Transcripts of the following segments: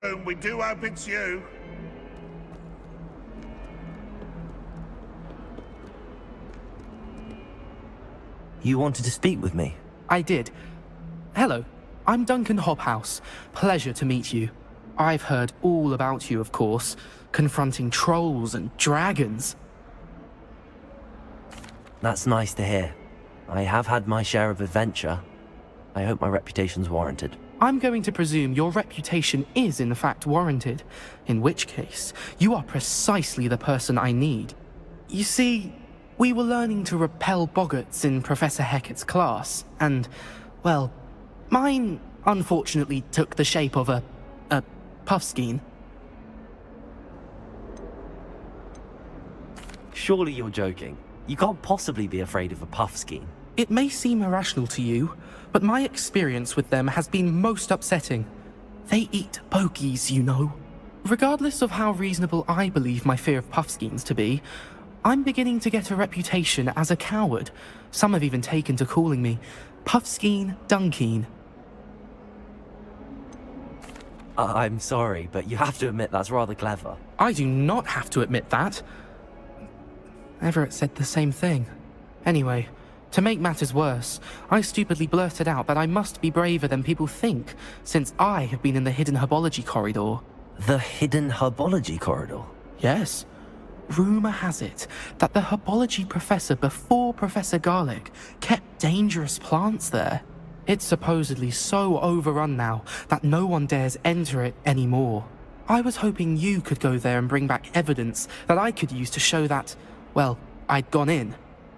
We do hope it's you. You wanted to speak with me? I did. Hello, I'm Duncan Hobhouse. Pleasure to meet you. I've heard all about you, of course, confronting trolls and dragons. That's nice to hear. I have had my share of adventure. I hope my reputation's warranted. I'm going to presume your reputation is in fact warranted, in which case, you are precisely the person I need. You see, we were learning to repel boggarts in Professor Hecat's class, and, well, mine unfortunately took the shape of a puffskein. Surely you're joking. You can't possibly be afraid of a puffskein. It may seem irrational to you, but my experience with them has been most upsetting. They eat bogies, you know. Regardless of how reasonable I believe my fear of puffskeins to be, I'm beginning to get a reputation as a coward. Some have even taken to calling me Puffskein Dunkeen. I'm sorry, but you have to admit that's rather clever. I do not have to admit that. Everett said the same thing. Anyway, to make matters worse, I stupidly blurted out that I must be braver than people think, since I have been in the hidden herbology corridor. The hidden herbology corridor? Yes. Rumour has it that the herbology professor before Professor Garlic kept dangerous plants there. It's supposedly so overrun now that no one dares enter it anymore. I was hoping you could go there and bring back evidence that I could use to show that, well, I'd gone in.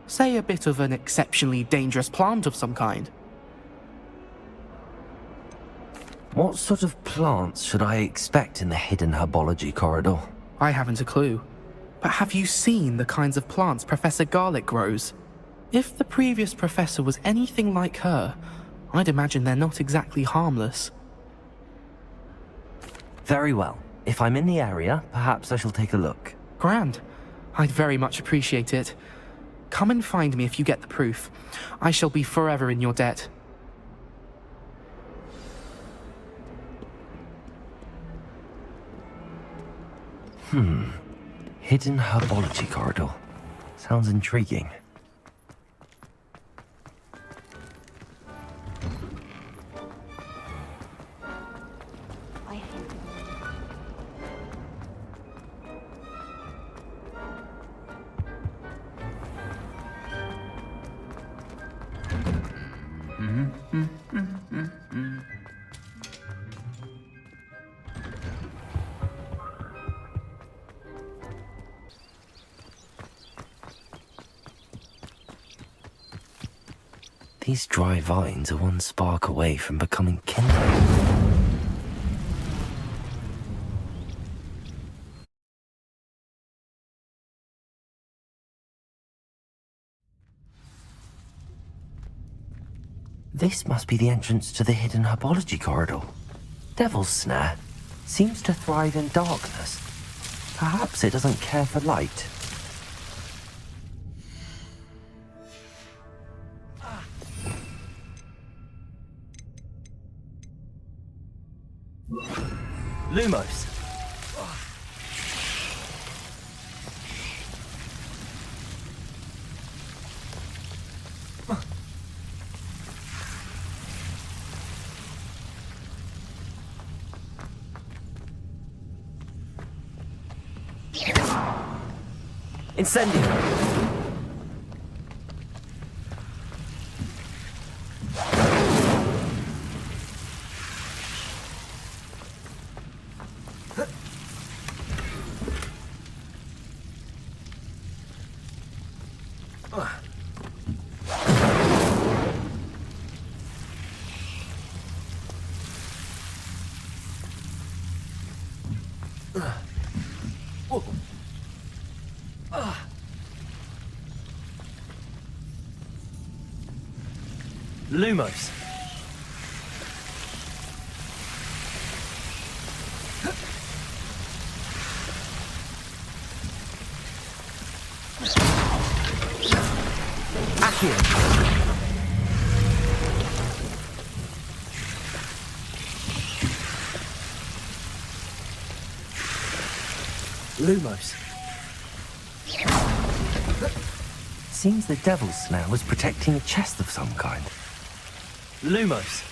Say a bit of an exceptionally dangerous plant of some kind. What sort of plants should I expect in the hidden herbology corridor? I haven't a clue. But have you seen the kinds of plants Professor Garlic grows? If the previous professor was anything like her, I'd imagine they're not exactly harmless. Very well. If I'm in the area, perhaps I shall take a look. Grand. I'd very much appreciate it. Come and find me if you get the proof. I shall be forever in your debt. Hidden herbology corridor. Sounds intriguing. These dry vines are one spark away from becoming kindling. This must be the entrance to the hidden herbology corridor. Devil's Snare seems to thrive in darkness. Perhaps it doesn't care for light. Lumos. Incendio. Lumos. Accio. Lumos. Seems the devil's snare was protecting a chest of some kind. Lumos.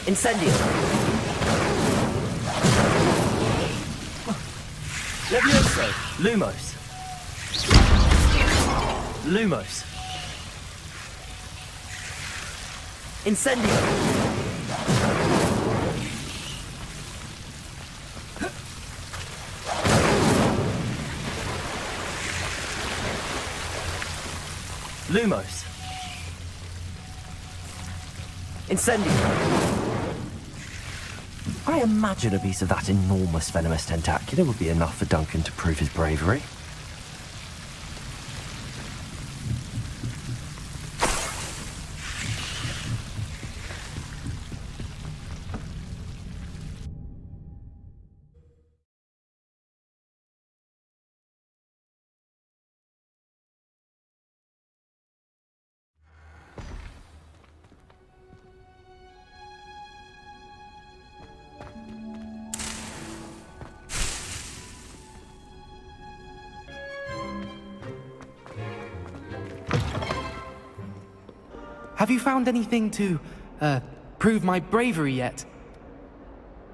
Incendio. Levioso. Lumos. Lumos. Incendio. Lumos. Incendio. I imagine a piece of that enormous venomous tentacula would be enough for Duncan to prove his bravery. Have you found anything to, prove my bravery yet?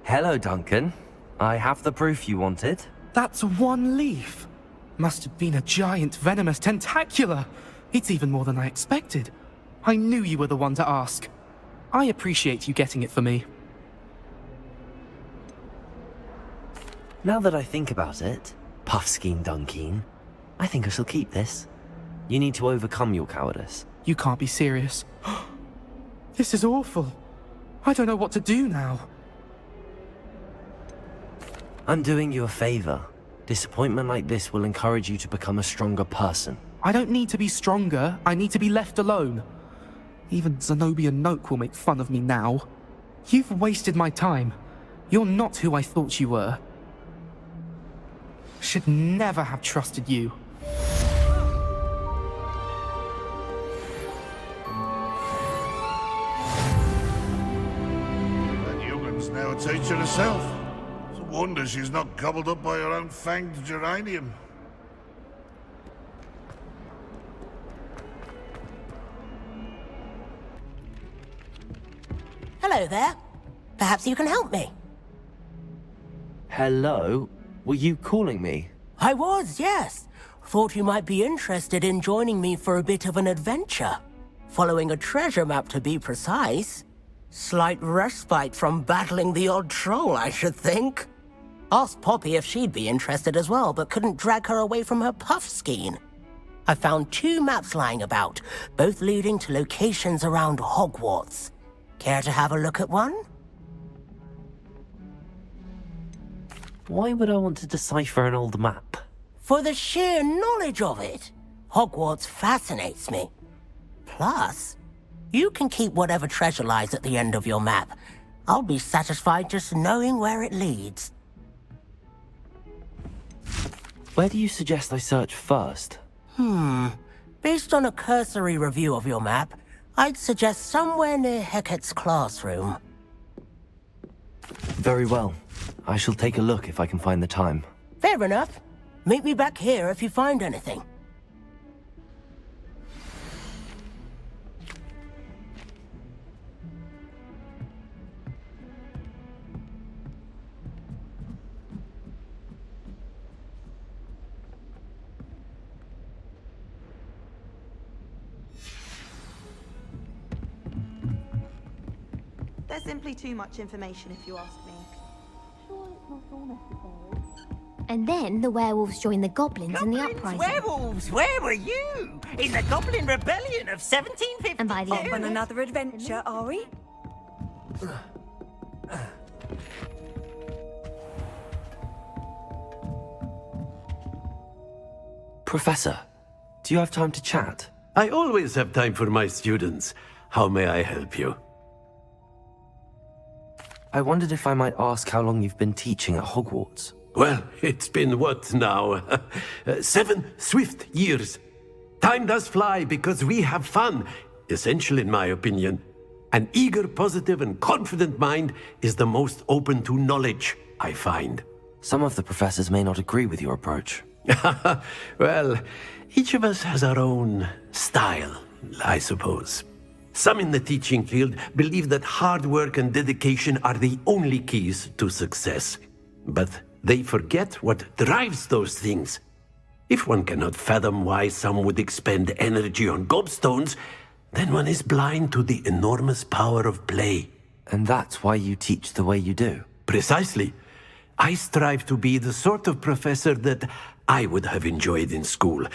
Hello, Duncan. I have the proof you wanted. That's one leaf. Must have been a giant venomous tentacula. It's even more than I expected. I knew you were the one to ask. I appreciate you getting it for me. Now that I think about it, Puffskein Dunkeen, I think I shall keep this. You need to overcome your cowardice. You can't be serious. This is awful. I don't know what to do now. I'm doing you a favor. Disappointment like this will encourage you to become a stronger person. I don't need to be stronger. I need to be left alone. Even Zenobia Noak will make fun of me now. You've wasted my time. You're not who I thought you were. Should never have trusted you. That youngun's now a teacher herself. It's a wonder she's not gobbled up by her own fanged geranium. Hello there. Perhaps you can help me. Hello? Were you calling me? I was, yes. Thought you might be interested in joining me for a bit of an adventure. Following a treasure map, to be precise. Slight respite from battling the odd troll, I should think. Asked Poppy if she'd be interested as well, but couldn't drag her away from her Puffskein. I found 2 maps lying about, both leading to locations around Hogwarts. Care to have a look at one? Why would I want to decipher an old map? For the sheer knowledge of it. Hogwarts fascinates me. Plus, you can keep whatever treasure lies at the end of your map. I'll be satisfied just knowing where it leads. Where do you suggest I search first? Based on a cursory review of your map, I'd suggest somewhere near Hecat's classroom. Very well. I shall take a look if I can find the time. Fair enough. Meet me back here if you find anything. There's simply too much information, if you ask me. And then the werewolves joined the goblins in the Goblins, uprising. werewolves, where were you? In the Goblin Rebellion of 1752. And by the Off end, on another adventure, are we? Professor, do you have time to chat? I always have time for my students. How may I help you? I wondered if I might ask how long you've been teaching at Hogwarts. Well, it's been what now? 7 swift years. Time does fly because we have fun. Essential in my opinion. An eager, positive, and confident mind is the most open to knowledge, I find. Some of the professors may not agree with your approach. Well, each of us has our own style, I suppose. Some in the teaching field believe that hard work and dedication are the only keys to success. But they forget what drives those things. If one cannot fathom why some would expend energy on gobstones, then one is blind to the enormous power of play. And that's why you teach the way you do. Precisely. I strive to be the sort of professor that I would have enjoyed in school.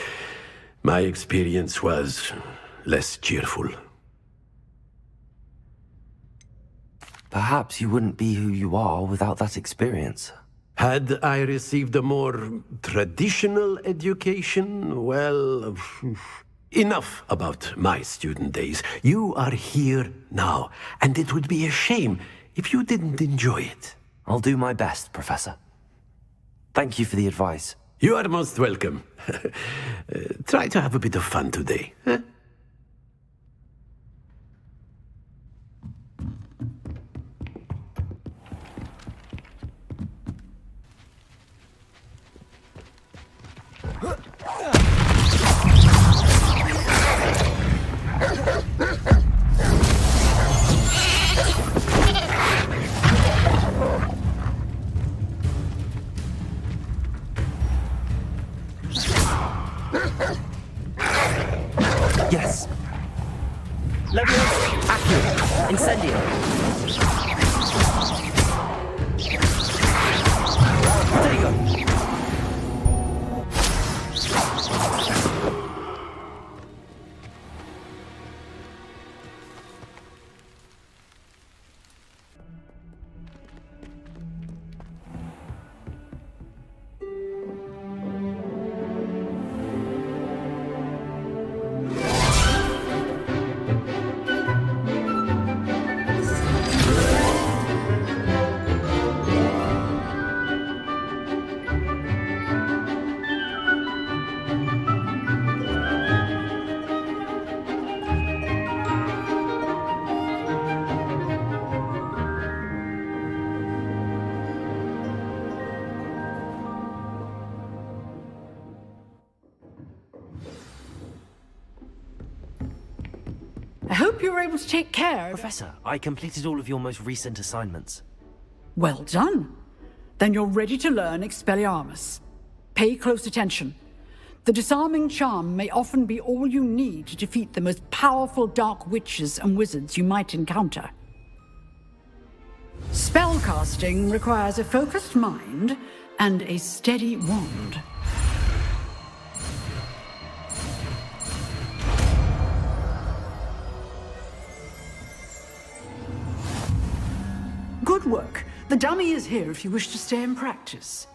My experience was less cheerful. Perhaps you wouldn't be who you are without that experience. Had I received a more traditional education, well, enough about my student days. You are here now, and it would be a shame if you didn't enjoy it. I'll do my best, Professor. Thank you for the advice. You are most welcome. Try to have a bit of fun today. Huh? Yes. Leviosa, Accio, Incendio. There you go. I hope you were able to take care of... Professor, I completed all of your most recent assignments. Well done. Then you're ready to learn Expelliarmus. Pay close attention. The disarming charm may often be all you need to defeat the most powerful dark witches and wizards you might encounter. Spellcasting requires a focused mind and a steady wand. Good work. The dummy is here if you wish to stay and practice.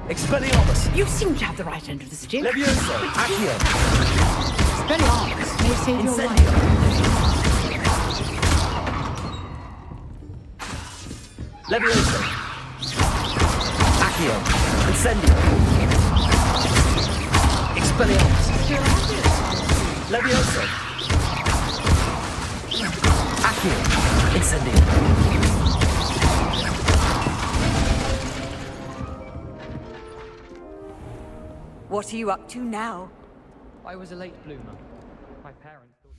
Expelliarmus! You seem to have the right end of the stick. Leviosa! Accio! Expelliarmus may save your life. Leviosa! Accio! Incendio! Expelliarmus! Leviosa! Accio! Incendio! What are you up to now? I was a late bloomer. My parents thought...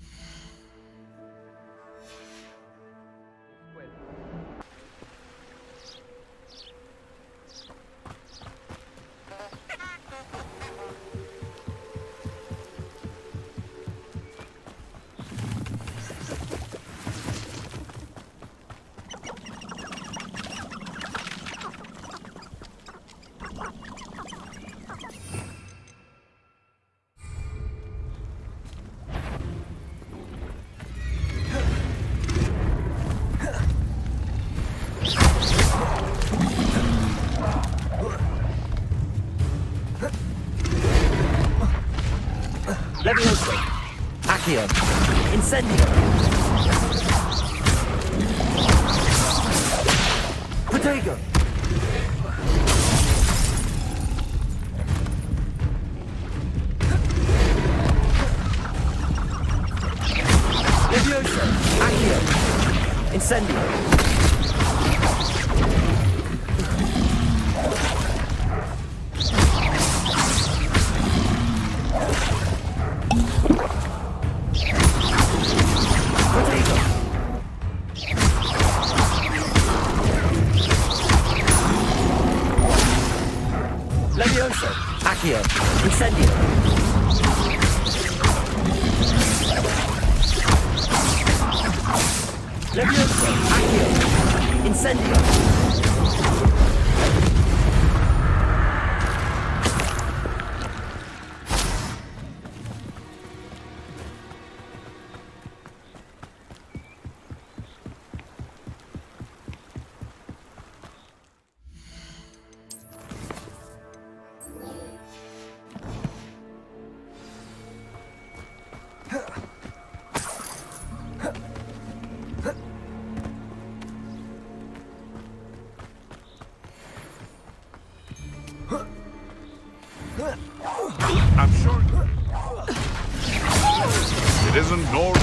Accio. Incendio. Protego. Levioso. Accio. Incendio. Levioso. Accio. Incendio. Levioso. Accio. Incendio. I'm sure. It isn't Nor.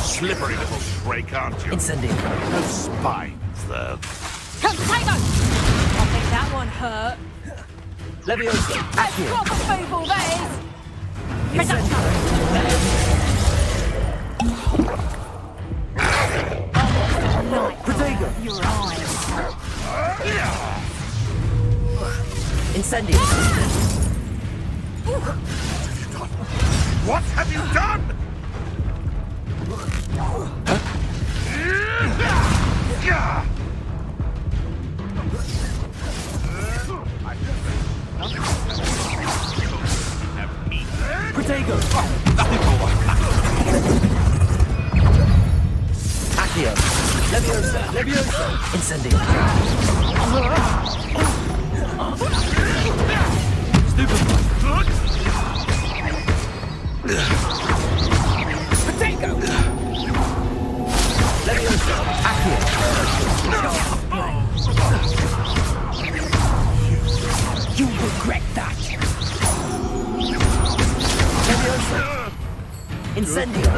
Slippery little shrike, aren't you? Incendio. No spines, though. Potato! I think that one hurt. Levioso. That's Accio. proper football, that is. Incendio. Protego. Your eyes. Incendio. What have you done? Protego. Accio. Levioso. Levioso. Incendio. Potato! Levioso. Accio. You regret that. Levioso. Incendio.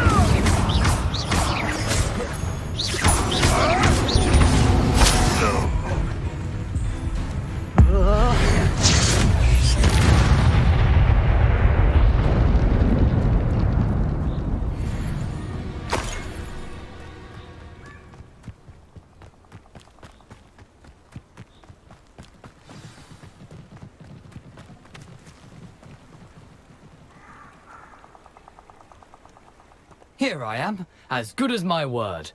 Here I am, as good as my word.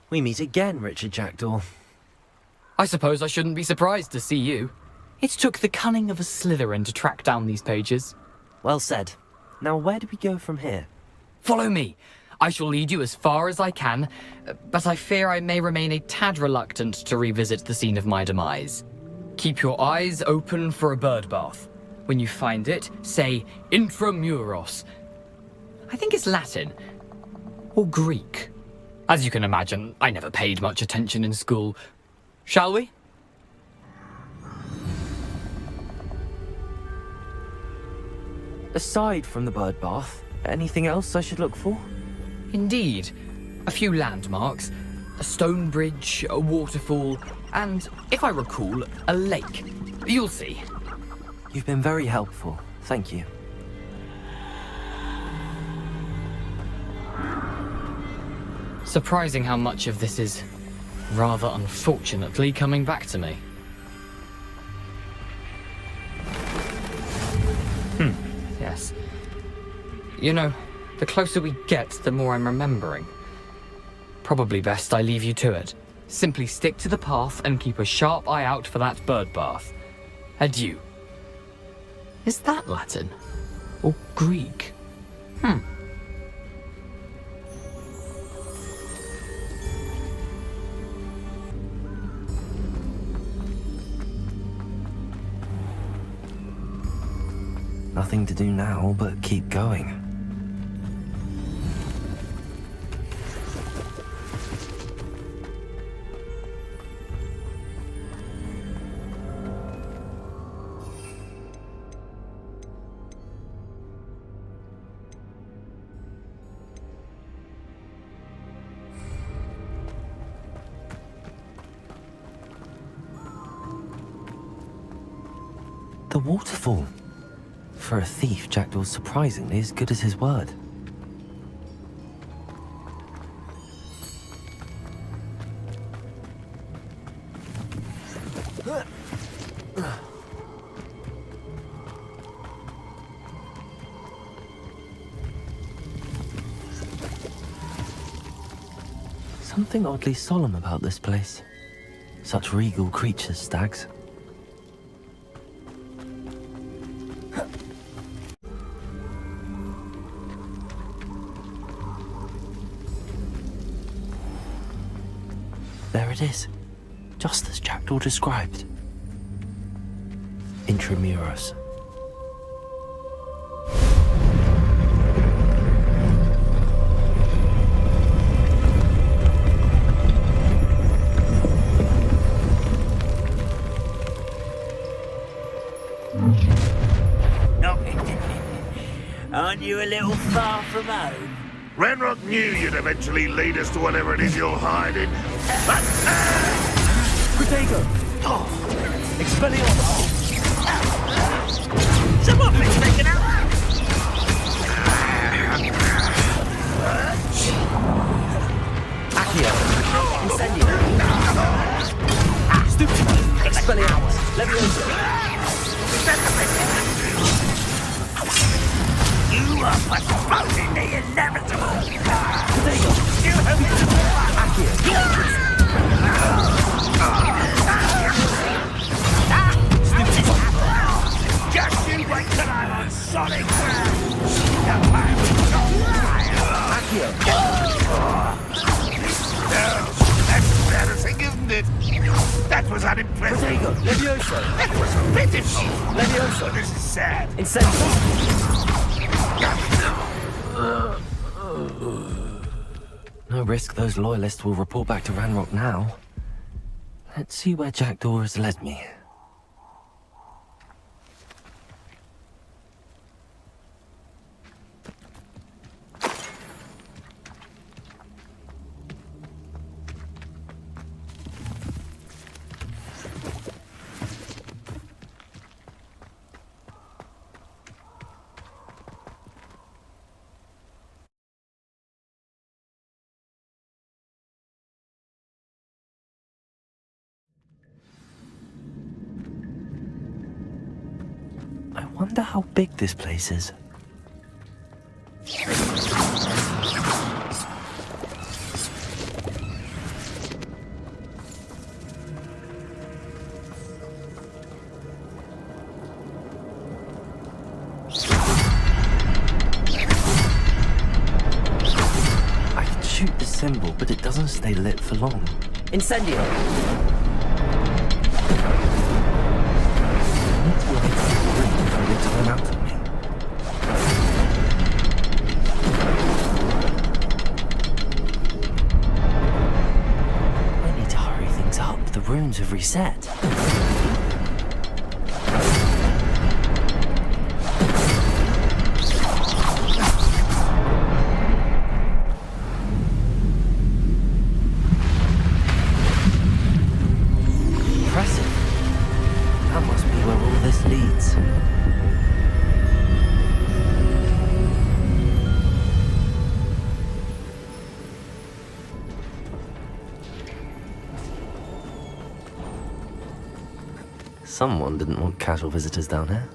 We meet again, Richard Jackdaw. I suppose I shouldn't be surprised to see you. It took the cunning of a Slytherin to track down these pages. Well said. Now where do we go from here? Follow me. I shall lead you as far as I can, but I fear I may remain a tad reluctant to revisit the scene of my demise. Keep your eyes open for a bird bath. When you find it, say intramuros. I think it's Latin. Or Greek. As you can imagine, I never paid much attention in school. Shall we? Aside from the bird bath, anything else I should look for? Indeed. A few landmarks, a stone bridge, a waterfall, and, if I recall, a lake. You'll see. You've been very helpful. Thank you. Surprising how much of this is, rather unfortunately, coming back to me. Yes. You know, the closer we get, the more I'm remembering. Probably best I leave you to it. Simply stick to the path and keep a sharp eye out for that bird bath. Adieu. Is that Latin? Or Greek? nothing to do now but keep going. The waterfall. For a thief, Jackdaw's surprisingly as good as his word. Something oddly solemn about this place. Such regal creatures, stags. There it is, just as Jackdaw described. Intramuros. Aren't you a little far from home? Ranrock knew you'd eventually lead us to whatever it is you're hiding. Protego! Expelliarmus! Someone been taken out! Accio! Incendio! Stupid! Expelliarmus! Leviosa! You are postponing the inevitable! Protego! You have just you wait till I'm on solid ground! That's embarrassing, isn't it? That was unimpressive. Protego! Levioso! That was pitiful. Levioso! This is sad. Incendio! No risk those loyalists will report back to Ranrock now. Let's see where Jackdaw has led me. I wonder how big this place is. I can shoot the symbol, but it doesn't stay lit for long. Incendio! Time out of me. I need to hurry things up. The runes have reset. Impressive. That must be where all this leads. Someone didn't want casual visitors down here.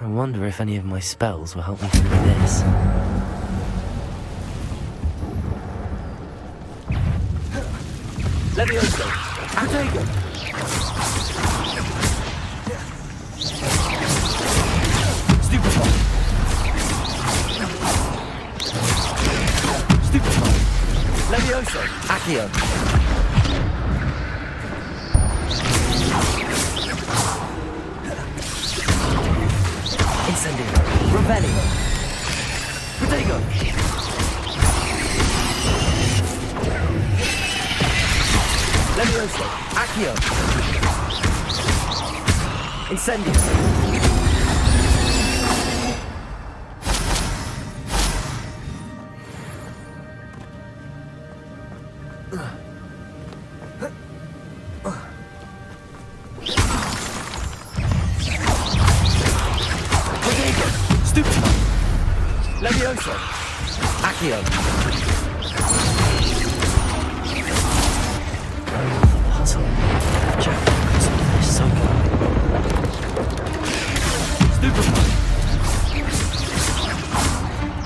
I wonder if any of my spells will help me through this. Levioso! Protego! Stupefy! Stupefy! Levioso! Accio! Revelio. Protego. Levioso. Accio. Incendio. Levioso. Accio. Puzzle. Jack is so good. Stupefy.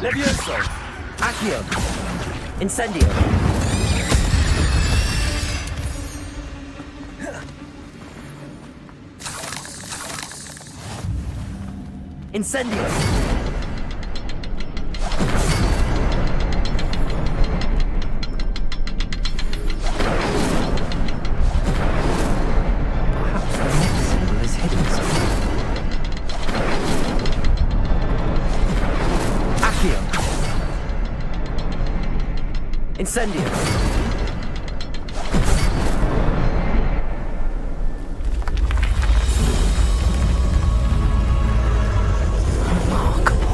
Levioso. Accio. Incendio. Incendio. Incendio. Remarkable.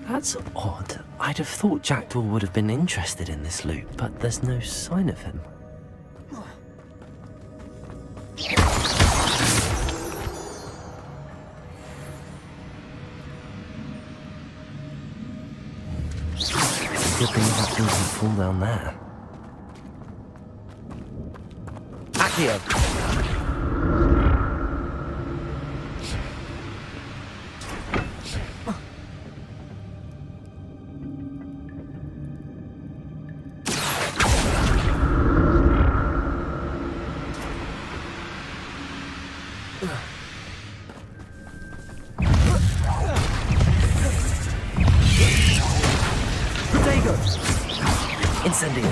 That's odd. I'd have thought Jackdaw would have been interested in this loot, but there's no sign of him. Good thing that thing can fall down there. Accio! Incendio.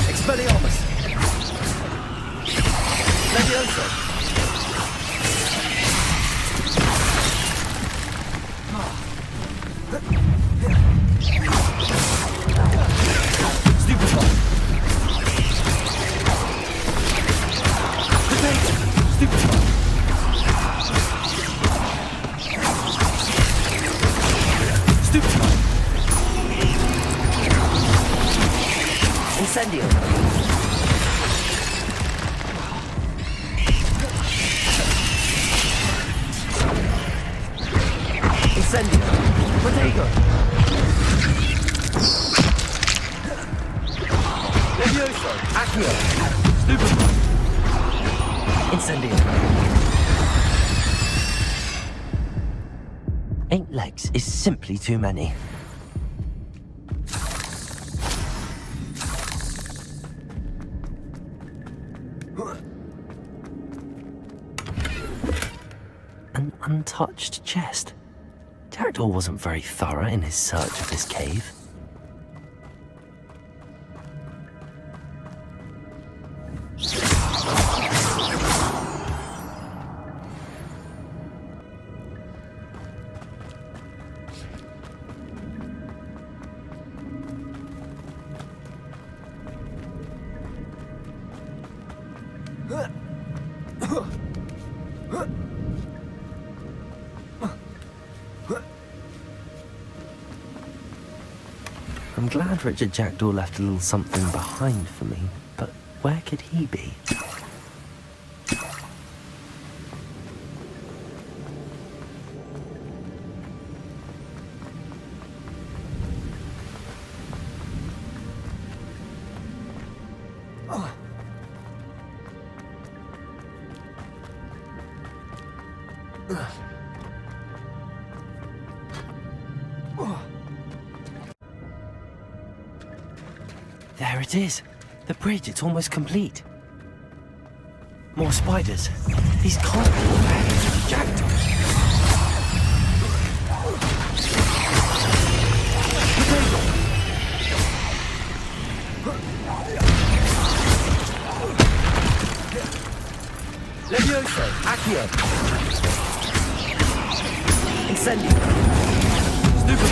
Expelliarmus. Levioso. Stupefy. Stupefy. Stupefy. Incendio. Incendio. Protego. Levioso. Accio. Stupefy. Incendio. 8 legs is simply too many. An untouched chest. Jackdaw wasn't very thorough in his search of this cave. I'm glad Richard Jackdaw left a little something behind for me, but where could he be? There it is. The bridge, it's almost complete. More spiders. These can't be Richard Jackdaw. Levioso, Accio. Incendio. Stupid.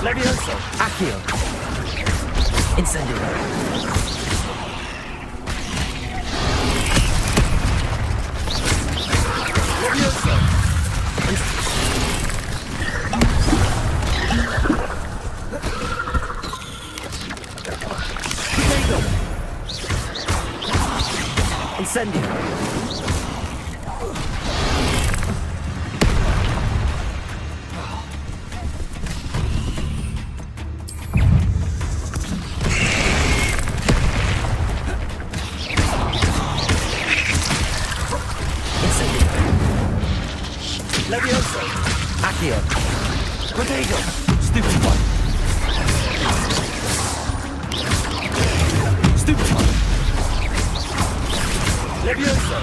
Levioso, Accio. Incendio. Levioso. Incendio. Levioso, Accio. Protego. Stupid one. Stupid one. Levioso.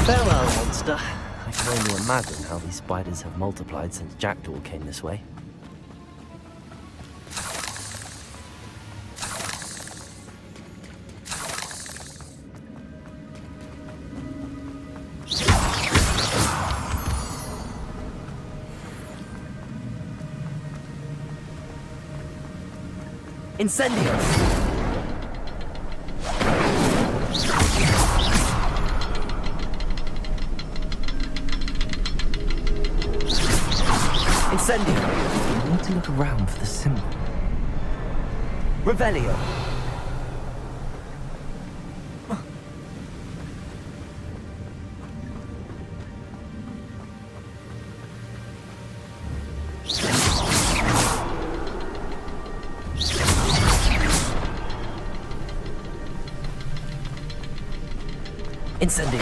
Farewell, monster. I can only imagine how these spiders have multiplied since Jackdaw came this way. Incendio! Incendio! I need to look around for the symbol. Revelio! Incendio!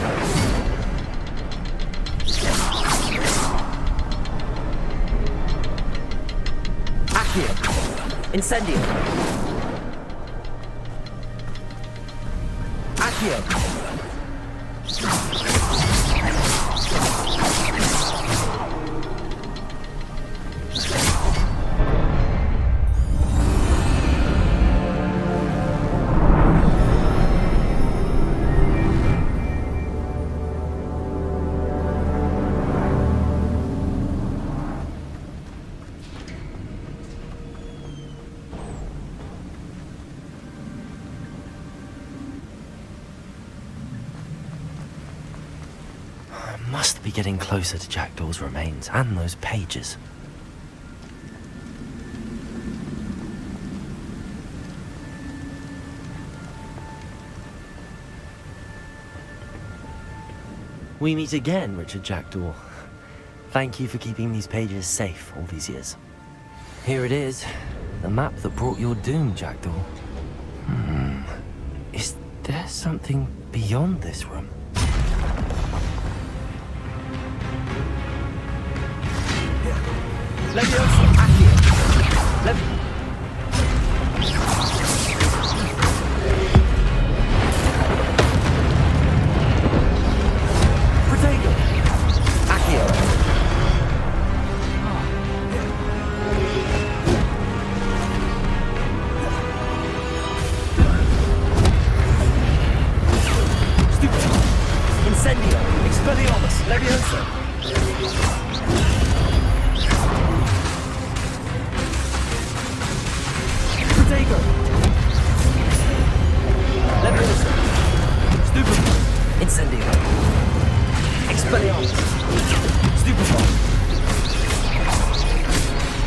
Accio! Incendio! Accio! Must be getting closer to Jackdaw's remains and those pages. We meet again, Richard Jackdaw. Thank you for keeping these pages safe all these years. Here it is, the map that brought your doom, Jackdaw. Is there something beyond this room? Leviosa! Accio! Protego! Accio! Incendio! Expelliarmus! Leviosa! Protego! Leviosa! Stupefy! Incendio! Expelliarmus! Stupefy!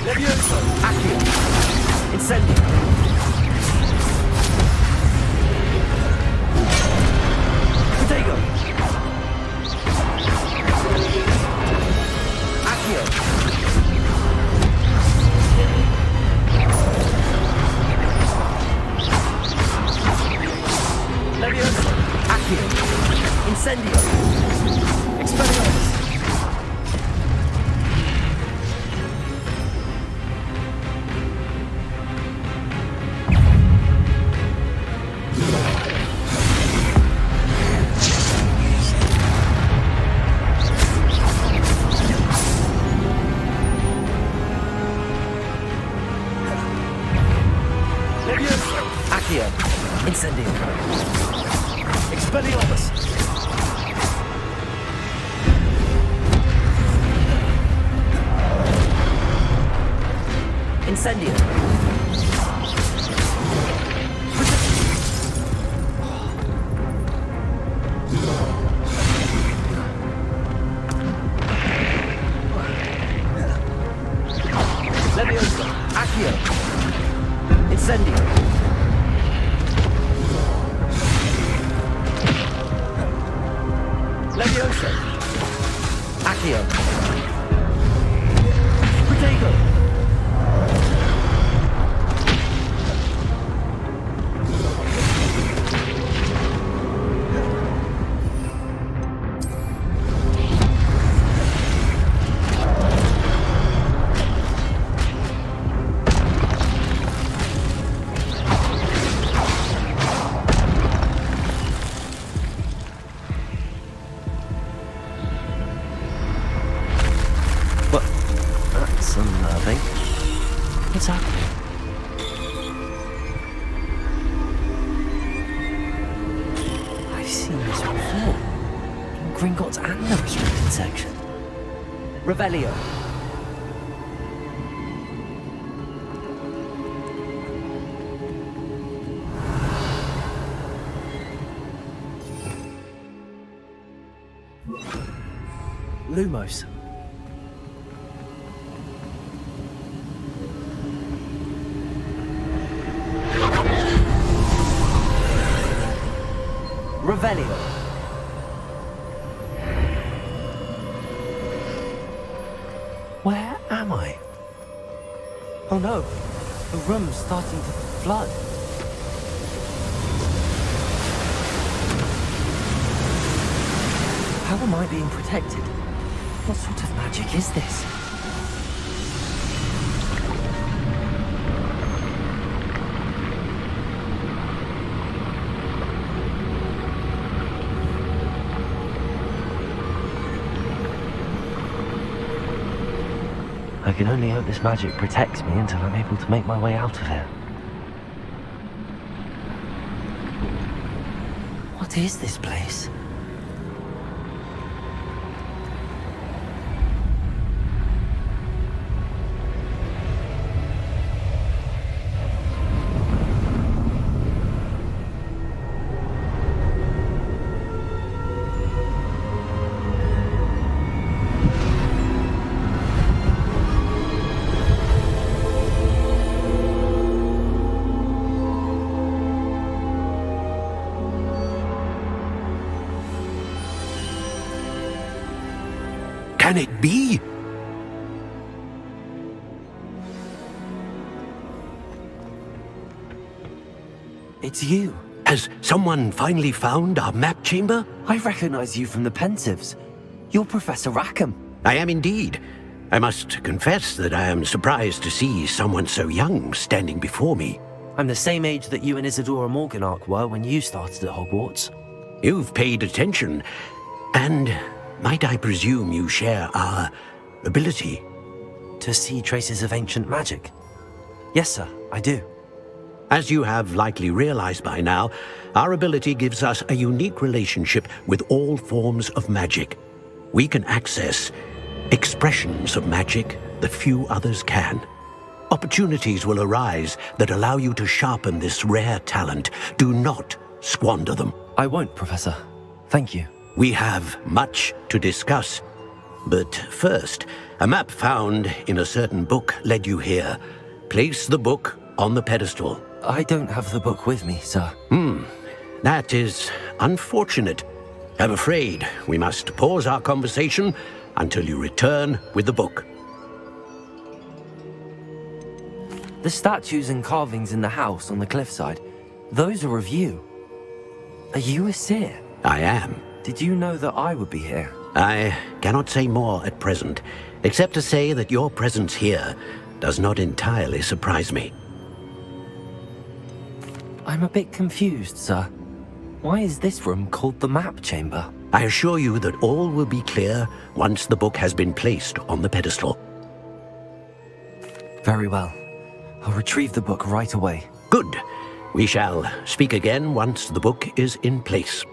Leviosa! Accio! Incendio! Protego! Accio! Leviosa! Accio! Incendio! Expelliarmus! Leviosa! Accio! Incendio! Expelliarmus! Incendio! Leviosa! Accio! Incendio! Leviosa! Accio! Protego! What? That's unnerving. What's happening? I've seen this before. In Gringotts and the restricted section. Revelio. Lumos. Revelio. Where am I? Oh no, the room's starting to flood. How am I being protected? What sort of magic is this? I can only hope this magic protects me until I'm able to make my way out of here. What is this place? Can it be? It's you. Has someone finally found our map chamber? I recognize you from the Pensives. You're Professor Rackham. I am indeed. I must confess that I am surprised to see someone so young standing before me. I'm the same age that you and Isadora Morganach were when you started at Hogwarts. You've paid attention, and might I presume you share our ability? To see traces of ancient magic? Yes, sir, I do. As you have likely realized by now, our ability gives us a unique relationship with all forms of magic. We can access expressions of magic that few others can. Opportunities will arise that allow you to sharpen this rare talent. Do not squander them. I won't, Professor. Thank you. We have much to discuss. But first, a map found in a certain book led you here. Place the book on the pedestal. I don't have the book with me, sir. That is unfortunate. I'm afraid we must pause our conversation until you return with the book. The statues and carvings in the house on the cliffside, those are of you. Are you a seer? I am. Did you know that I would be here? I cannot say more at present, except to say that your presence here does not entirely surprise me. I'm a bit confused, sir. Why is this room called the map chamber? I assure you that all will be clear once the book has been placed on the pedestal. Very well. I'll retrieve the book right away. Good. We shall speak again once the book is in place.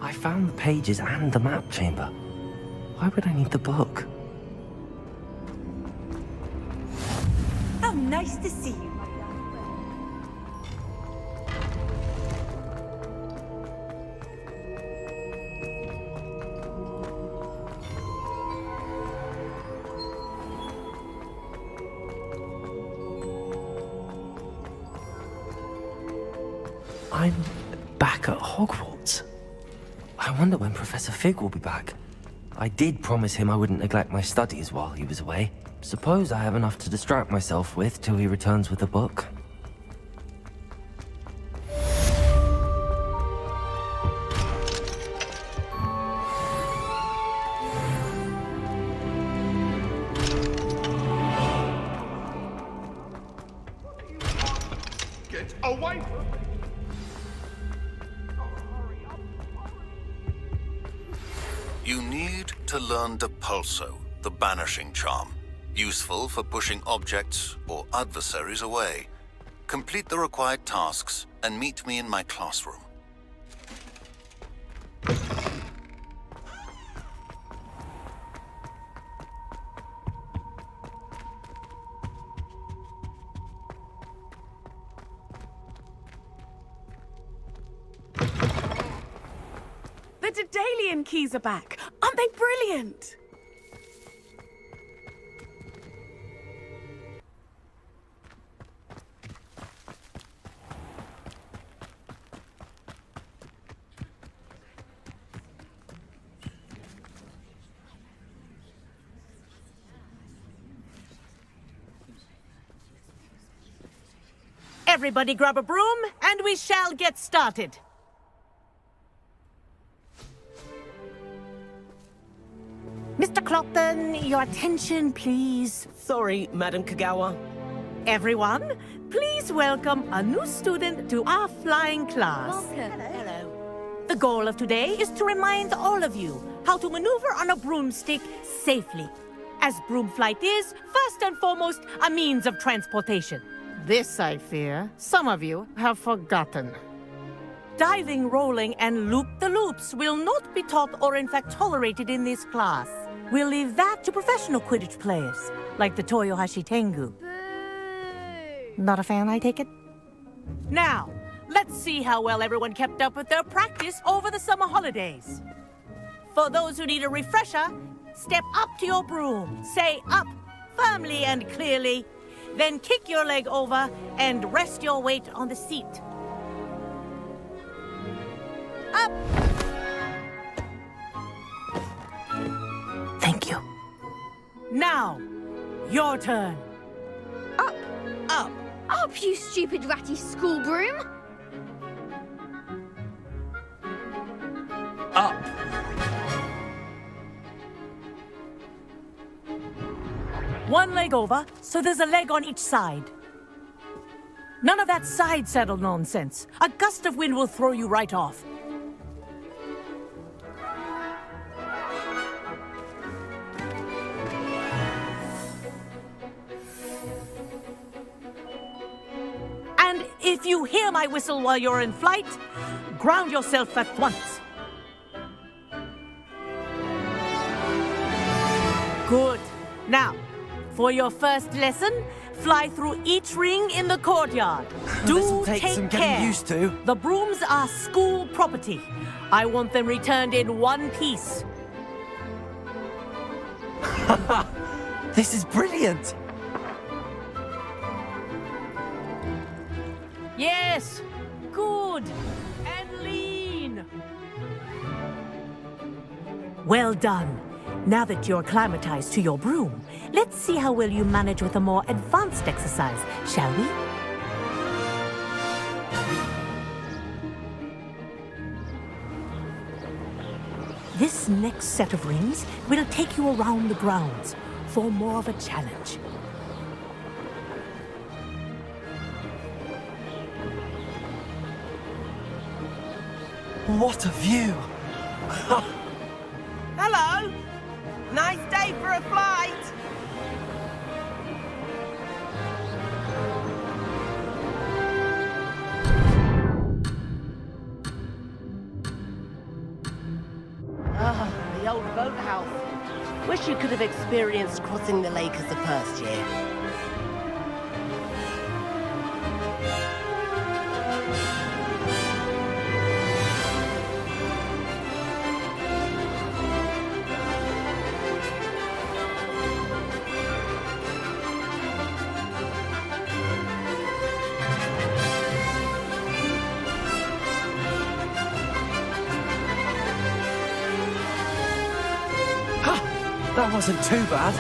I found the pages and the map chamber. Why would I need the book? How nice to see you, my young I'm back at Hogwarts. I wonder when Professor Fig will be back. I did promise him I wouldn't neglect my studies while he was away. Suppose I have enough to distract myself with till he returns with the book. Away from me! You need to learn Depulso, the banishing charm. Useful for pushing objects or adversaries away. Complete the required tasks and meet me in my classroom. The Daedalian keys are back. Aren't they brilliant? Everybody grab a broom, and we shall get started. Mr. Clopton, your attention, please. Sorry, Madam Kagawa. Everyone, please welcome a new student to our flying class. Welcome. Hello. The goal of today is to remind all of you how to maneuver on a broomstick safely, as broom flight is, first and foremost, a means of transportation. This, I fear, some of you have forgotten. Diving, rolling, and loop-the-loops will not be taught or in fact tolerated in this class. We'll leave that to professional Quidditch players, like the Toyohashi Tengu. Not a fan, I take it? Now, let's see how well everyone kept up with their practice over the summer holidays. For those who need a refresher, step up to your broom, say up, firmly and clearly, then kick your leg over and rest your weight on the seat. Up! Thank you. Now, your turn. Up. Up. Up, you stupid ratty school broom. Up. One leg over, so there's a leg on each side. None of that side saddle nonsense. A gust of wind will throw you right off. And if you hear my whistle while you're in flight, ground yourself at once. Good. Now, for your first lesson, fly through each ring in the courtyard. This'll take some care. getting used to. The brooms are school property. I want them returned in one piece. This is brilliant. Yes. Good. And lean. Well done. Now that you're acclimatized to your broom, let's see how well you manage with a more advanced exercise, shall we? This next set of rings will take you around the grounds for more of a challenge. What a view! Hello! Nice day for a flight! Ah, the old boathouse. Wish you could have experienced crossing the lake as the first year. That wasn't too bad.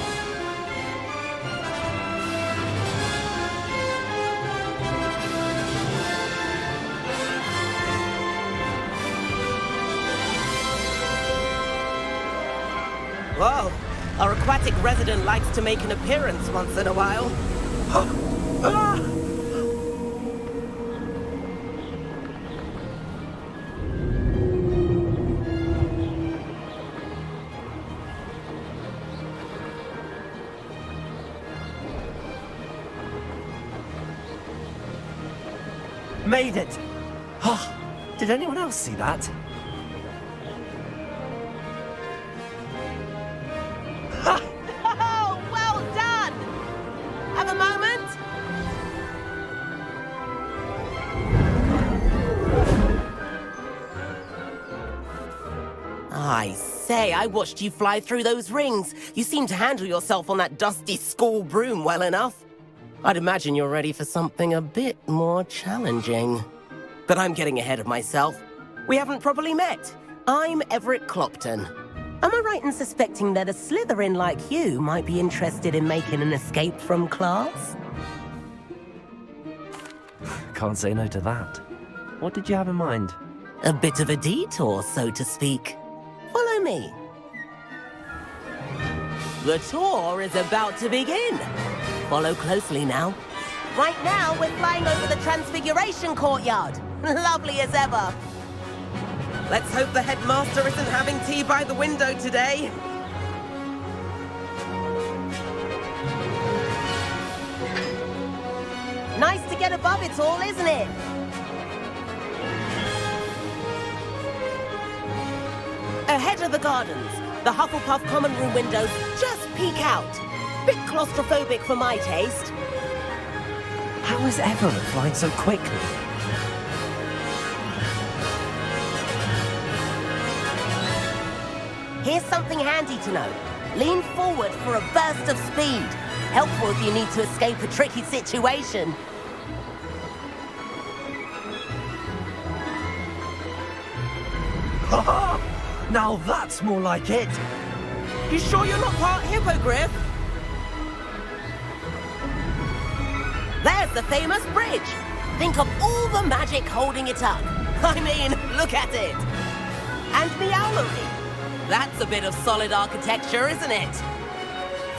Whoa, our aquatic resident likes to make an appearance once in a while. Made it! Oh, did anyone else see that? Oh, well done! Have a moment? I say, I watched you fly through those rings. You seem to handle yourself on that dusty school broom well enough. I'd imagine you're ready for something a bit more challenging. But I'm getting ahead of myself. We haven't properly met. I'm Everett Clopton. Am I right in suspecting that a Slytherin like you might be interested in making an escape from class? Can't say no to that. What did you have in mind? A bit of a detour, so to speak. Follow me. The tour is about to begin. Follow closely now. Right now, we're flying over the Transfiguration Courtyard. Lovely as ever. Let's hope the headmaster isn't having tea by the window today. Nice to get above it all, isn't it? Ahead of the gardens, the Hufflepuff common room windows just peek out. Bit claustrophobic for my taste. How is Everett flying so quickly? Here's something handy to know. Lean forward for a burst of speed. Helpful if you need to escape a tricky situation. Now that's more like it. You sure you're not part hippogriff? There's the famous bridge. Think of all the magic holding it up. I mean, look at it. And the owlery. That's a bit of solid architecture, isn't it?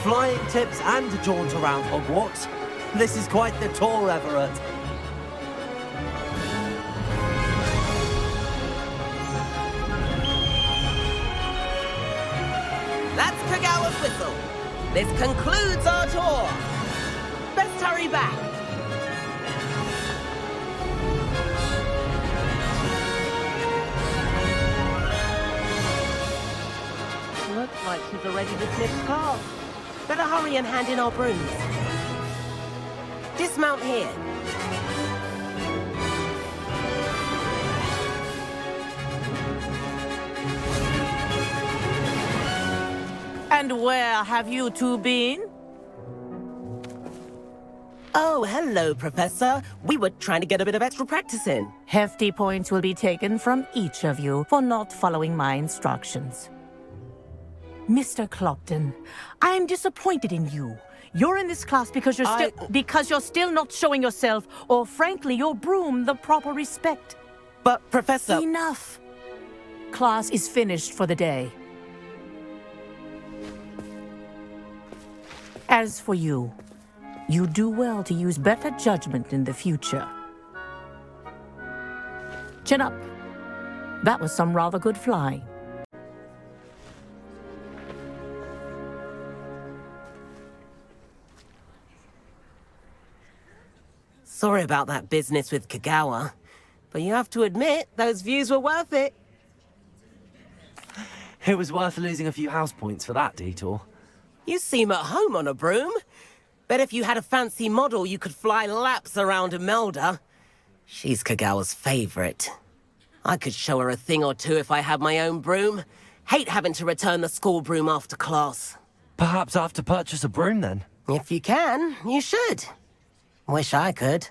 Flying tips and a jaunt around Hogwarts. This is quite the tour, Everett. That's Kagawa's whistle. This concludes our tour. Best hurry back. Looks like she's already dismissed class. Better hurry and hand in our brooms. Dismount here. And where have you two been? Oh, hello, Professor. We were trying to get a bit of extra practice in. Hefty points will be taken from each of you for not following my instructions. Mr. Clopton, I am disappointed in you. You're in this class because you're still not showing yourself, or frankly, your broom the proper respect. But, Professor... Enough. Class is finished for the day. As for you, you do well to use better judgment in the future. Chin up. That was some rather good flying. Sorry about that business with Kagawa, but you have to admit, those views were worth it. It was worth losing a few house points for that detour. You seem at home on a broom. Bet if you had a fancy model, you could fly laps around Imelda. She's Kagawa's favorite. I could show her a thing or two if I had my own broom. Hate having to return the school broom after class. Perhaps I have to purchase a broom then? If you can, you should. Wish I could.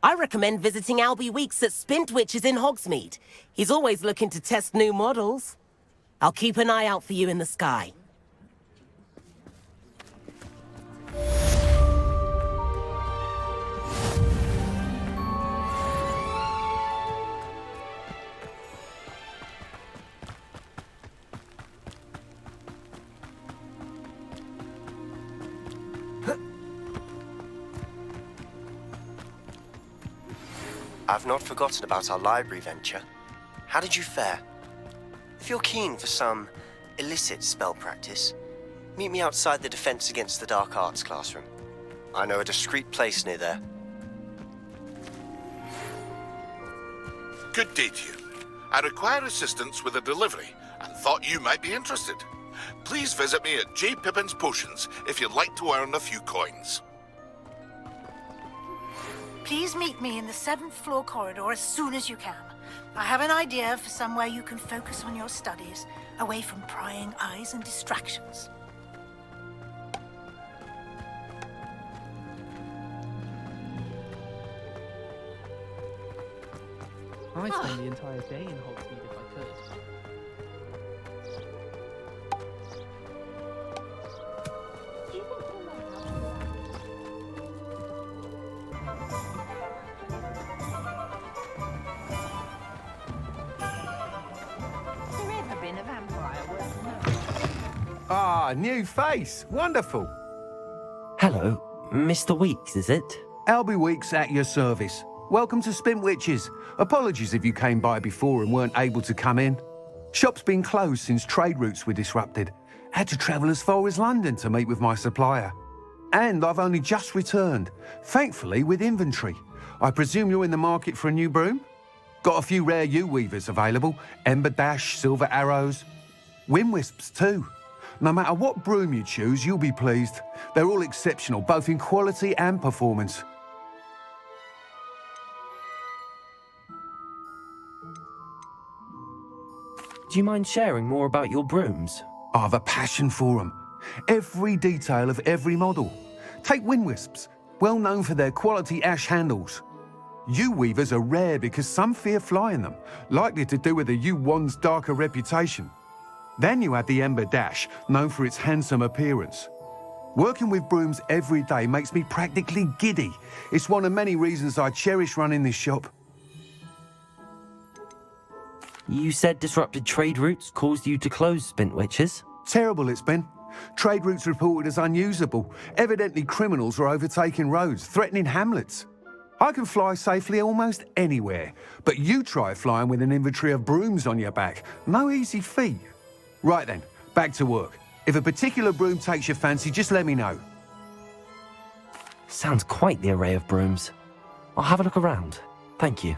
I recommend visiting Albie Weeks at Spintwitches in Hogsmeade. He's always looking to test new models. I'll keep an eye out for you in the sky. I've not forgotten about our library venture. How did you fare? If you're keen for some illicit spell practice, meet me outside the Defense Against the Dark Arts classroom. I know a discreet place near there. Good day to you. I require assistance with a delivery and thought you might be interested. Please visit me at J. Pippin's Potions if you'd like to earn a few coins. Please meet me in the 7th floor corridor as soon as you can. I have an idea for somewhere you can focus on your studies, away from prying eyes and distractions. I'd spend the entire day in Hogsmeade if I could. Has there ever been a vampire worth knowing? Ah, new face. Wonderful. Hello, Mr. Weeks, is it? Albie Weeks at your service. Welcome to Spintwitches. Apologies if you came by before and weren't able to come in. Shop's been closed since trade routes were disrupted. Had to travel as far as London to meet with my supplier. And I've only just returned, thankfully with inventory. I presume you're in the market for a new broom? Got a few rare yew-weavers available. Ember Dash, Silver Arrows. Wind-Wisps too. No matter what broom you choose, you'll be pleased. They're all exceptional, both in quality and performance. Do you mind sharing more about your brooms? I have a passion for them. Every detail of every model. Take Wind-Wisps, well known for their quality ash handles. Yew-weavers are rare because some fear flying them, likely to do with the yew wand's darker reputation. Then you have the Ember Dash, known for its handsome appearance. Working with brooms every day makes me practically giddy. It's one of many reasons I cherish running this shop. You said disrupted trade routes caused you to close Spintwitches? Terrible it's been. Trade routes reported as unusable. Evidently criminals are overtaking roads, threatening hamlets. I can fly safely almost anywhere, but you try flying with an inventory of brooms on your back. No easy feat. Right then, back to work. If a particular broom takes your fancy, just let me know. Sounds quite the array of brooms. I'll have a look around. Thank you.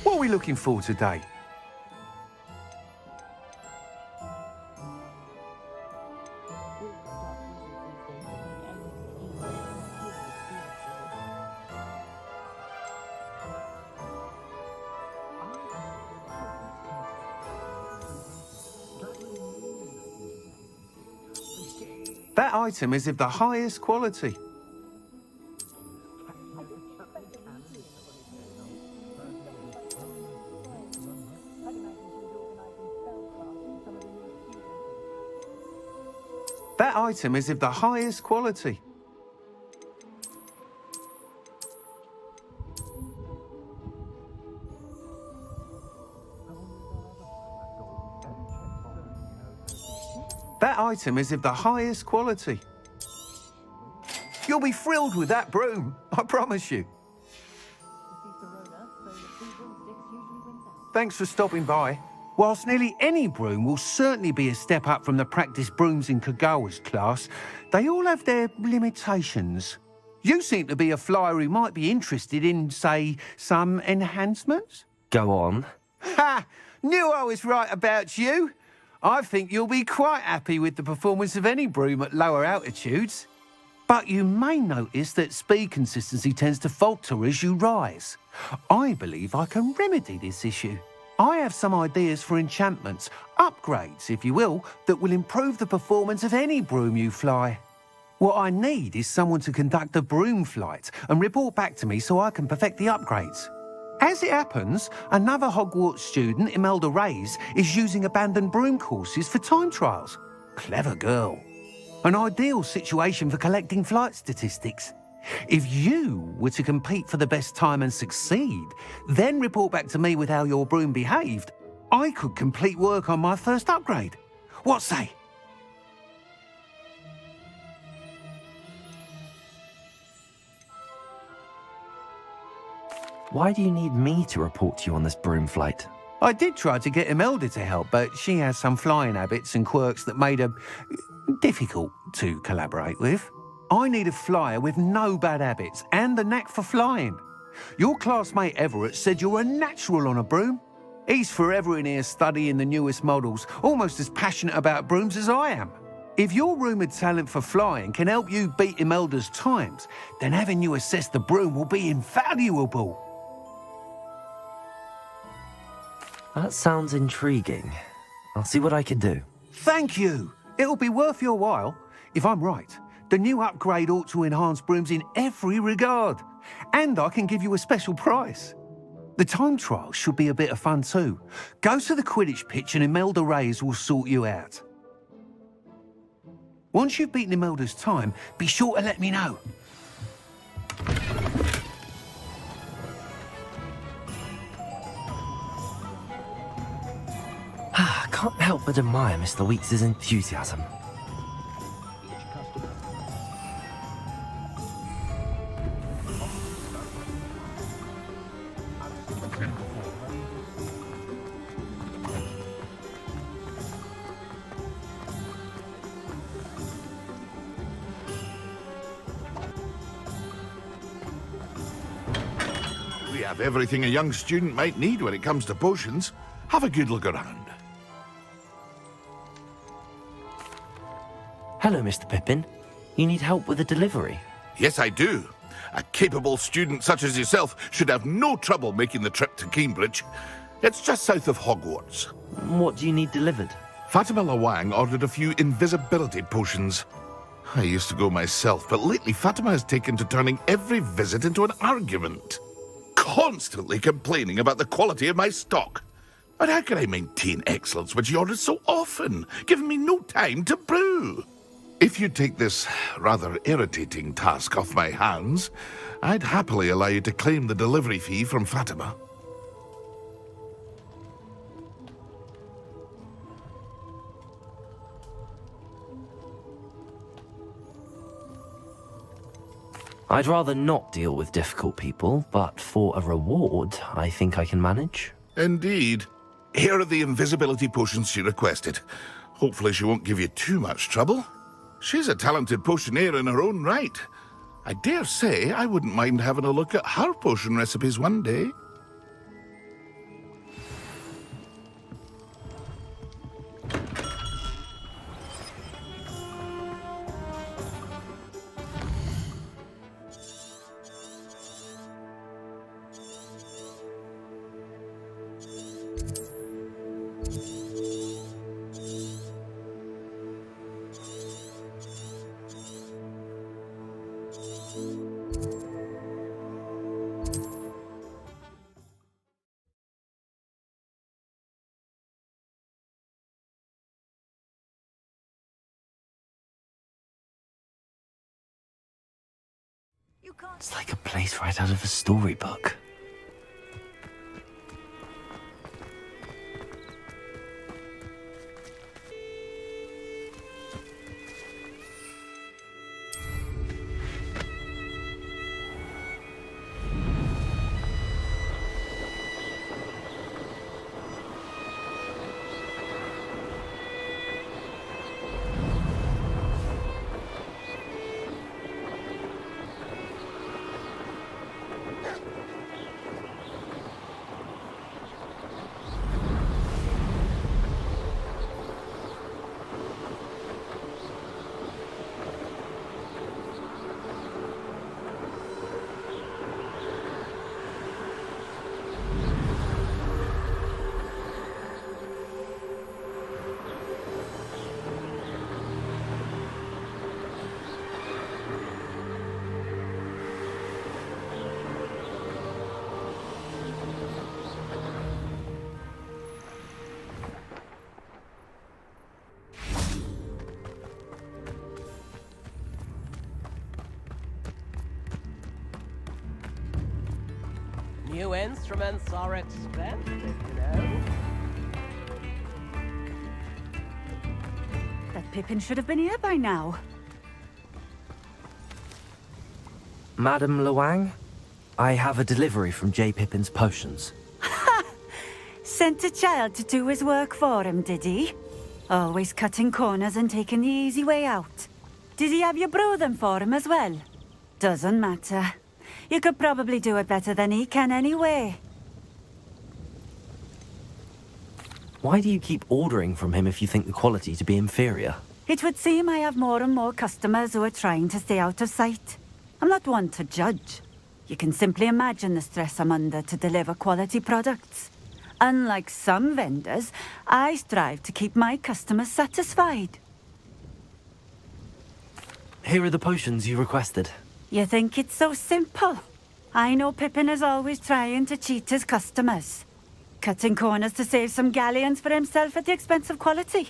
What are we looking for today? That item is of the highest quality. That item is of the highest quality. That item is of the highest quality. You'll be thrilled with that broom, I promise you. Thanks for stopping by. Whilst nearly any broom will certainly be a step up from the practice brooms in Kagawa's class, they all have their limitations. You seem to be a flyer who might be interested in, say, some enhancements? Go on. Ha! Knew I was right about you. I think you'll be quite happy with the performance of any broom at lower altitudes. But you may notice that speed consistency tends to falter as you rise. I believe I can remedy this issue. I have some ideas for enchantments, upgrades, if you will, that will improve the performance of any broom you fly. What I need is someone to conduct a broom flight and report back to me so I can perfect the upgrades. As it happens, another Hogwarts student, Imelda Reyes, is using abandoned broom courses for time trials. Clever girl. An ideal situation for collecting flight statistics. If you were to compete for the best time and succeed, then report back to me with how your broom behaved, I could complete work on my first upgrade. What say? Why do you need me to report to you on this broom flight? I did try to get Imelda to help, but she has some flying habits and quirks that made her difficult to collaborate with. I need a flyer with no bad habits and the knack for flying. Your classmate Everett said you're a natural on a broom. He's forever in here studying the newest models, almost as passionate about brooms as I am. If your rumoured talent for flying can help you beat Imelda's times, then having you assess the broom will be invaluable. That sounds intriguing. I'll see what I can do. Thank you. It'll be worth your while. If I'm right, the new upgrade ought to enhance brooms in every regard. And I can give you a special price. The time trial should be a bit of fun too. Go to the Quidditch pitch and Imelda Reyes will sort you out. Once you've beaten Imelda's time, be sure to let me know. I can't help but admire Mr. Weeks' enthusiasm. We have everything a young student might need when it comes to potions. Have a good look around. Hello, Mr. Pippin. You need help with a delivery? Yes, I do. A capable student such as yourself should have no trouble making the trip to Cambridge. It's just south of Hogwarts. What do you need delivered? Fatima Lawang ordered a few invisibility potions. I used to go myself, but lately Fatima has taken to turning every visit into an argument. Constantly complaining about the quality of my stock. But how can I maintain excellence when she orders so often, giving me no time to brew? If you take this rather irritating task off my hands, I'd happily allow you to claim the delivery fee from Fatima. I'd rather not deal with difficult people, but for a reward, I think I can manage. Indeed. Here are the invisibility potions she requested. Hopefully she won't give you too much trouble. She's a talented potioneer in her own right. I dare say I wouldn't mind having a look at her potion recipes one day. It's like a place right out of a storybook. New instruments are expensive, you know. That Pippin should have been here by now. Madam Lawang, I have a delivery from J. Pippin's Potions. Sent a child to do his work for him, did he? Always cutting corners and taking the easy way out. Did he have you brew them for him as well? Doesn't matter. You could probably do it better than he can anyway. Why do you keep ordering from him if you think the quality to be inferior? It would seem I have more and more customers who are trying to stay out of sight. I'm not one to judge. You can simply imagine the stress I'm under to deliver quality products. Unlike some vendors, I strive to keep my customers satisfied. Here are the potions you requested. You think it's so simple? I know Pippin is always trying to cheat his customers. Cutting corners to save some galleons for himself at the expense of quality.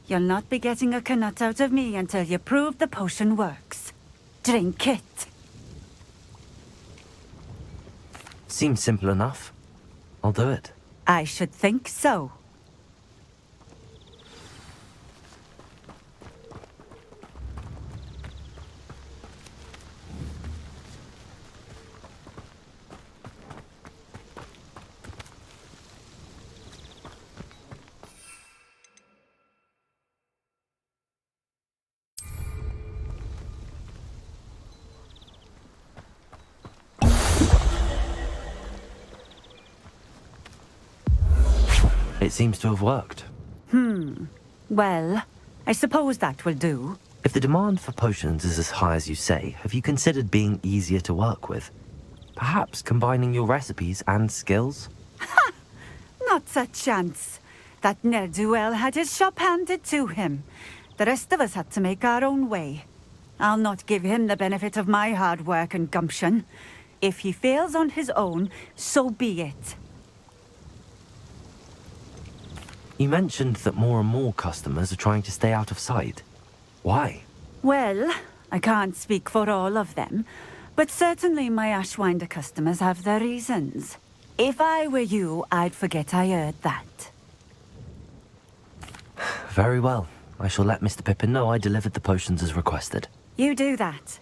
You'll not be getting a canut out of me until you prove the potion works. Drink it. Seems simple enough. I'll do it. I should think so. It seems to have worked. Well, I suppose that will do. If the demand for potions is as high as you say, have you considered being easier to work with? Perhaps combining your recipes and skills? Not a chance. That ne'er-do-well had his shop handed to him. The rest of us had to make our own way. I'll not give him the benefit of my hard work and gumption. If he fails on his own, so be it. You mentioned that more and more customers are trying to stay out of sight. Why? Well, I can't speak for all of them, but certainly my Ashwinder customers have their reasons. If I were you, I'd forget I heard that. Very well. I shall let Mr. Pippin know I delivered the potions as requested. You do that.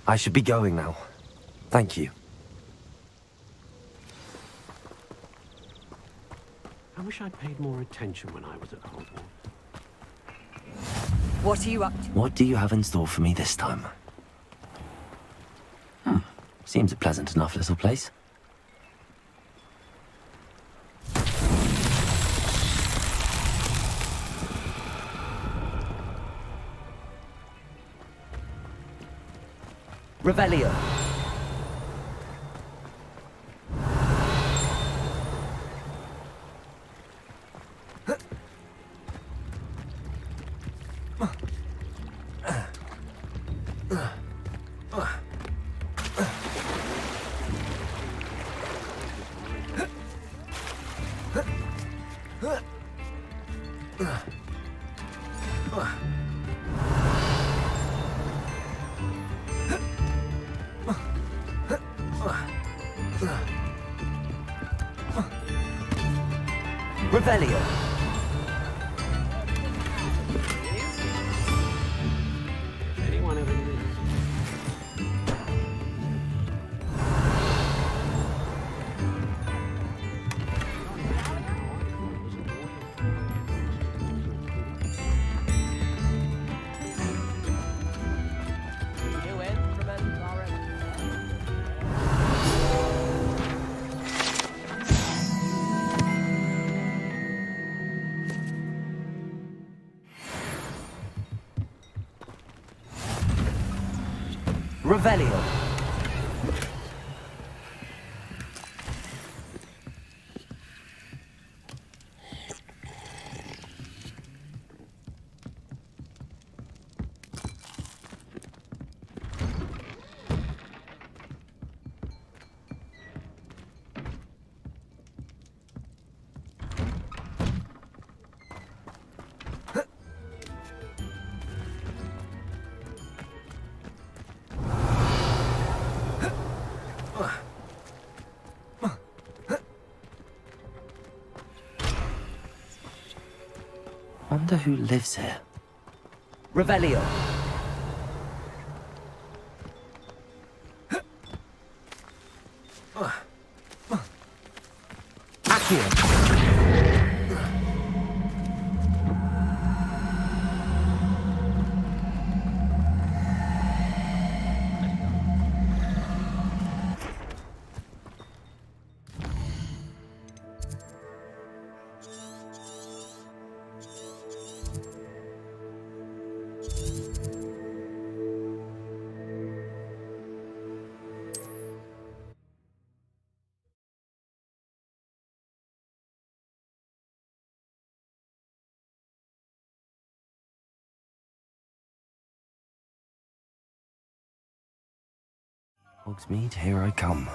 I should be going now. Thank you. I wish I'd paid more attention when I was at Hogwarts. What are you up to? What do you have in store for me this time? Seems a pleasant enough little place. Revelio. Revelio. Anyone ever knew? Revelio. Wonder who lives here. Revelio. Accio. Hogsmeade, here I come.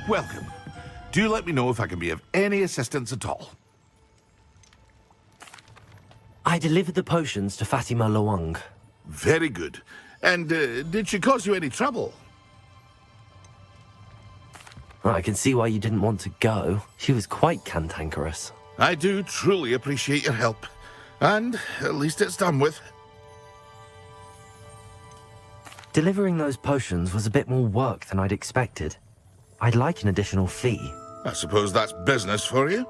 Welcome. Do let me know if I can be of any assistance at all. I delivered the potions to Fatima Lawang. Very good. And did she cause you any trouble? I can see why you didn't want to go. She was quite cantankerous. I do truly appreciate your help. And at least it's done with. Delivering those potions was a bit more work than I'd expected. I'd like an additional fee. I suppose that's business for you.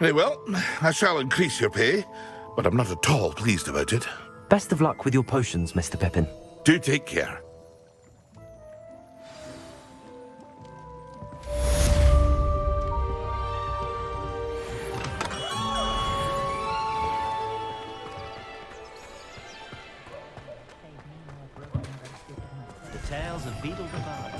Very well, I shall increase your pay, but I'm not at all pleased about it. Best of luck with your potions, Mr. Pippin. Do take care. The tales of Beetle the Bard.